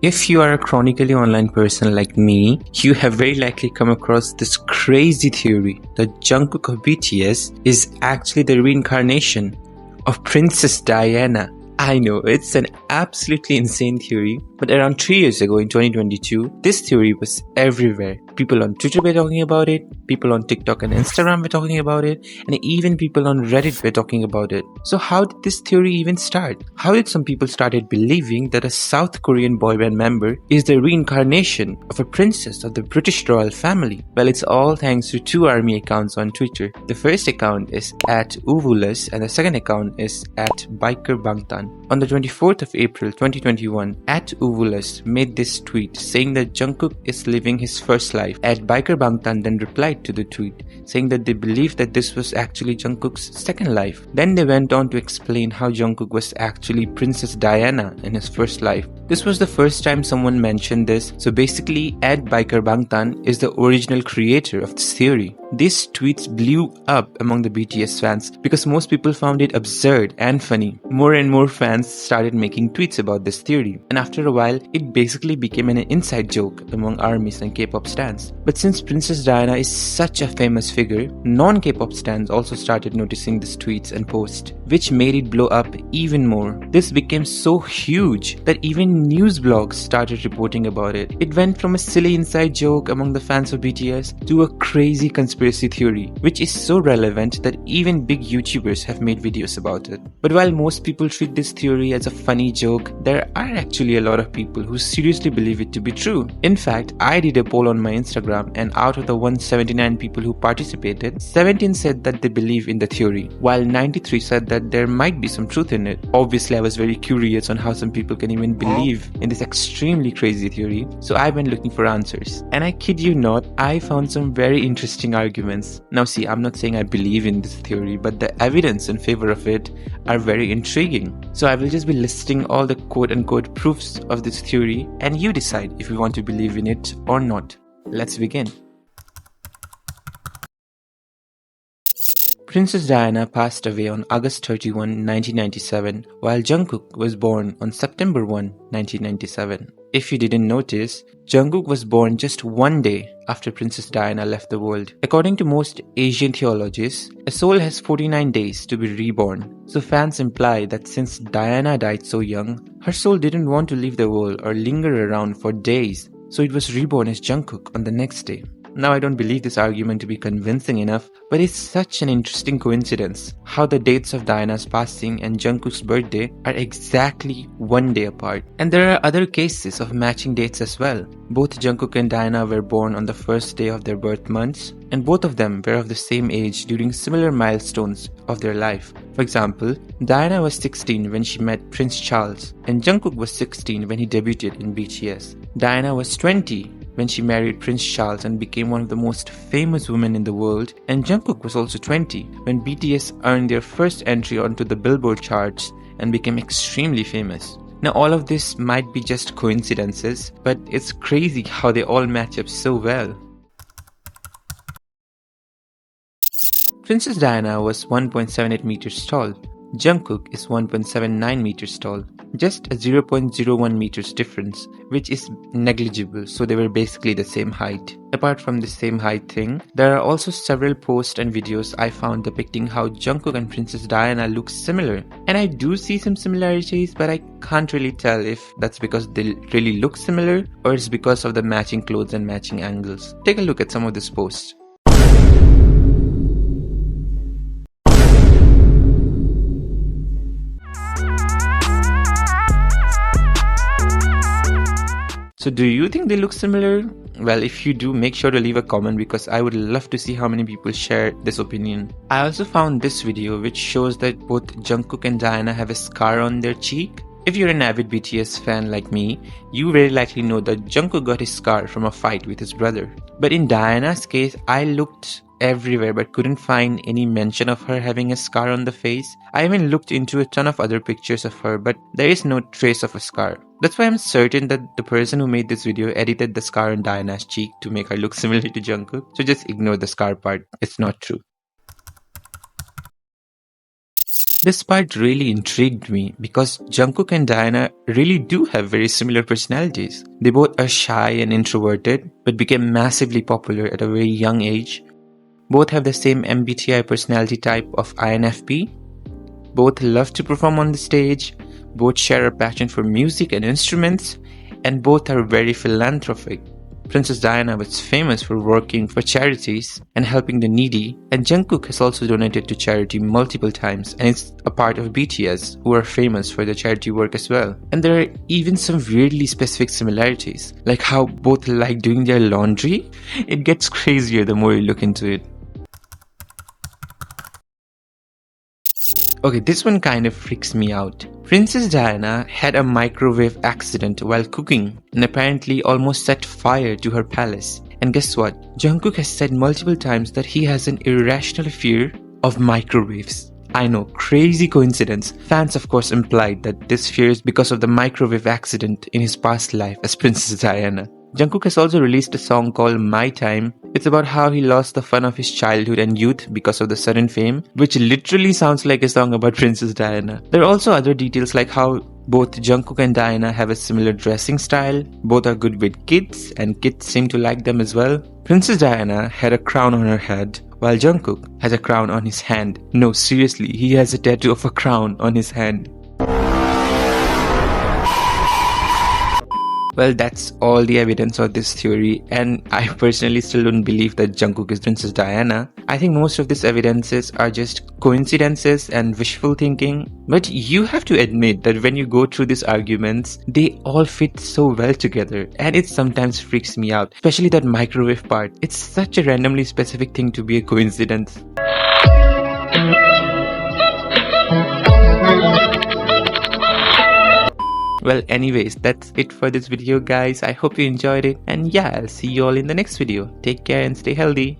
If you are a chronically online person like me, you have very likely come across this crazy theory that Jungkook of BTS is actually the reincarnation of Princess Diana. I know, it's an absolutely insane theory, but around 3 years ago in 2022, this theory was everywhere. People on Twitter were talking about it, people on TikTok and Instagram were talking about it, and even people on Reddit were talking about it. So how did this theory even start? How did some people started believing that a South Korean boy band member is the reincarnation of a princess of the British royal family? Well, it's all thanks to two army accounts on Twitter. The first account is @Uvulus and the second account is @BikerBangtan. On the 24th of April 2021, @Uvulus made this tweet saying that Jungkook is living his first life. @BikerBangtan then replied to the tweet saying that they believed that this was actually Jungkook's second life. Then they went on to explain how Jungkook was actually Princess Diana in his first life. This was the first time someone mentioned this, so basically @BikerBangtan is the original creator of this theory. These tweets blew up among the BTS fans because most people found it absurd and funny. More and more fans started making tweets about this theory, and after a while, it basically became an inside joke among ARMYs and K-pop stans. But since Princess Diana is such a famous figure, non-K-pop stans also started noticing these tweets and posts, which made it blow up even more. This became so huge that even news blogs started reporting about it. It went from a silly inside joke among the fans of BTS to a crazy conspiracy theory, which is so relevant that even big YouTubers have made videos about it. But while most people treat this theory as a funny joke, there are actually a lot of people who seriously believe it to be true. In fact, I did a poll on my Instagram, and out of the 179 people who participated, 17 said that they believe in the theory, while 93 said that there might be some truth in it. Obviously, I was very curious on how some people can even believe in this extremely crazy theory, so I went looking for answers. And I kid you not, I found some very interesting arguments. Now see, I'm not saying I believe in this theory, but the evidence in favor of it are very intriguing. So I will just be listing all the quote-unquote proofs of this theory, and you decide if you want to believe in it or not. Let's begin. Princess Diana passed away on August 31, 1997, while Jungkook was born on September 1, 1997. If you didn't notice, Jungkook was born just one day after Princess Diana left the world. According to most Asian theologians, a soul has 49 days to be reborn. So fans imply that since Diana died so young, her soul didn't want to leave the world or linger around for days. So it was reborn as Jungkook on the next day. Now, I don't believe this argument to be convincing enough, but it's such an interesting coincidence how the dates of Diana's passing and Jungkook's birthday are exactly one day apart. And there are other cases of matching dates as well. Both Jungkook and Diana were born on the first day of their birth months, and both of them were of the same age during similar milestones of their life. For example, Diana was 16 when she met Prince Charles, and Jungkook was 16 when he debuted in BTS. Diana was 20 when she married Prince Charles and became one of the most famous women in the world, and Jungkook was also 20 when BTS earned their first entry onto the Billboard charts and became extremely famous. Now, all of this might be just coincidences, but it's crazy how they all match up so well. Princess Diana was 1.78 meters tall. Jungkook is 1.79 meters tall. Just a 0.01 meters difference, which is negligible, so they were basically the same height. Apart from the same height thing, there are also several posts and videos I found depicting how Jungkook and Princess Diana look similar. And I do see some similarities, but I can't really tell if that's because they really look similar or it's because of the matching clothes and matching angles. Take a look at some of these posts. So do you think they look similar? Well, if you do, make sure to leave a comment because I would love to see how many people share this opinion. I also found this video which shows that both Jungkook and Diana have a scar on their cheek. If you're an avid BTS fan like me, you very likely know that Jungkook got his scar from a fight with his brother. But in Diana's case, I looked everywhere but couldn't find any mention of her having a scar on the face. I even looked into a ton of other pictures of her, but there is no trace of a scar. That's why I'm certain that the person who made this video edited the scar on Diana's cheek to make her look similar to Jungkook. So just ignore the scar part, it's not true. This part really intrigued me because Jungkook and Diana really do have very similar personalities. They both are shy and introverted, but became massively popular at a very young age. Both have the same MBTI personality type of INFP. Both love to perform on the stage. Both share a passion for music and instruments. And both are very philanthropic. Princess Diana was famous for working for charities and helping the needy, and Jungkook has also donated to charity multiple times and is a part of BTS, who are famous for their charity work as well. And there are even some weirdly specific similarities, like how both like doing their laundry. It gets crazier the more you look into it. Okay, this one kind of freaks me out. Princess Diana had a microwave accident while cooking and apparently almost set fire to her palace. And guess what? Jungkook has said multiple times that he has an irrational fear of microwaves. I know, crazy coincidence. Fans of course implied that this fear is because of the microwave accident in his past life as Princess Diana. Jungkook has also released a song called My Time. It's about how he lost the fun of his childhood and youth because of the sudden fame, which literally sounds like a song about Princess Diana. There are also other details like how both Jungkook and Diana have a similar dressing style, both are good with kids, and kids seem to like them as well. Princess Diana had a crown on her head, while Jungkook has a crown on his hand. No, seriously, he has a tattoo of a crown on his hand. Well, that's all the evidence of this theory, and I personally still don't believe that Jungkook is Princess Diana. I think most of these evidences are just coincidences and wishful thinking. But you have to admit that when you go through these arguments, they all fit so well together, and it sometimes freaks me out, especially that microwave part. It's such a randomly specific thing to be a coincidence. Well, anyways, that's it for this video guys. I hope you enjoyed it, and yeah, I'll see you all in the next video. Take care and stay healthy.